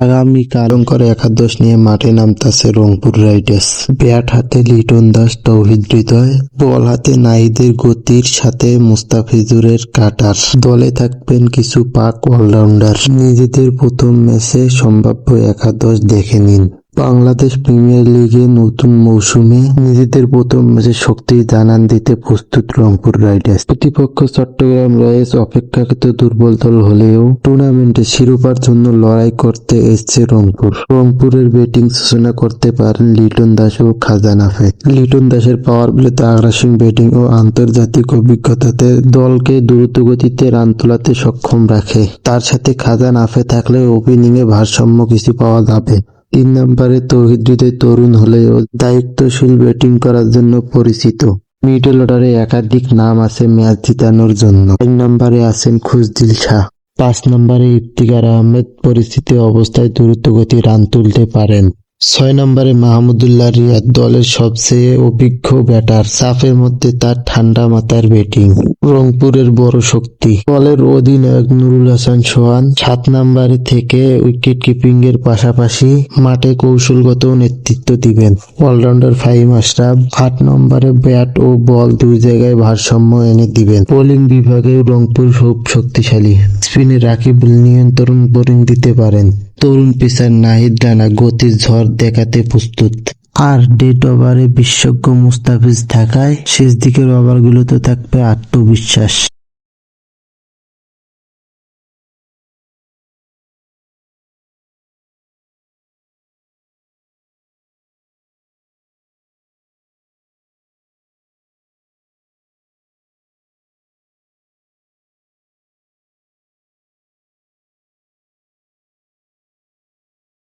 আগামীকাল করে একাদশ নিয়ে মাঠে নামতেছে রংপুর রাইডার্স। ব্যাট হাতে লিটন দাস, তৌহিদ হৃদয়, বল হাতে নাহিদের গতির সাথে মুস্তাফিজুরের কাটার। দলে থাকবেন কিছু পাক অলরাউন্ডার। নিজেদের প্রথম ম্যাচে সম্ভাব্য একাদশ দেখে নিন। বাংলাদেশ প্রিমিয়ার লিগে নতুন মৌসুমে নিজেদের প্রথম ম্যাচে শক্তি জানান দিতে প্রস্তুত রংপুর রাইডার্স। প্রতিপক্ষ চট্টগ্রাম রয়্যালস অপেক্ষাকৃত দুর্বল দল হলেও টুর্নামেন্টে শিরোপার জন্য লড়াই করতে এসছে রংপুর। রংপুরের ব্যাটিং সূচনা করতে পারেন লিটন দাস ও খাজান আফেদ। লিটন দাসের পাওয়ার প্লেতে আগ্রাসী ব্যাটিং ও আন্তর্জাতিক অভিজ্ঞতাতে দলকে দ্রুতগতিতে রান তোলাতে সক্ষম রাখে। তার সাথে খাজান আফেদ থাকলে ওপেনিংয়ে ভারসাম্য কিছু পাওয়া যাবে। 3 নম্বরে তৌহিদ হৃদয় তরুণ হলেও দায়িত্বশীল ব্যাটিং করার জন্য পরিচিত। মিডল অর্ডারে একাধিক নাম আছে ম্যাচ জিতানোর জন্য। 4 নম্বরে আছেন খুশদিল শাহ। 5 নম্বরে ইফতিখার আহমেদ পরিচিত অবস্থায় দ্রুতগতি রান তুলতে পারেন। 6 নম্বরে মাহমুদুল্লাহ রিয়াদ দলের সবচেয়ে অভিজ্ঞ ব্যাটার। চাপের মধ্যে তার ঠান্ডা মাথার ব্যাটিং রংপুরের বড় শক্তি। দলের অধিনায়ক নুরুল হাসান সোহান 7 নম্বরে থেকে উইকেট কিপিং এর পাশাপাশি মাঠে কৌশলগত নেতৃত্ব দিবেন। অলরাউন্ডার ফাহিম আশরাফ 8 নম্বরে ব্যাট ও বল দুই জায়গায় ভারসাম্য এনে দিবেন। বোলিং বিভাগে রংপুর খুব শক্তিশালী। স্পিনে রাকিবুল নিয়ন্ত্রণ বোলিং দিতে পারেন। তরুণ পেসার নাহিদ রানা গতির ঝড় দেখাতে প্রস্তুত। আর ডেড ওভারে বিশেষজ্ঞ মুস্তাফিজ থাকায় শেষ দিকের ওভারগুলোতে থাকবে আত্মবিশ্বাস।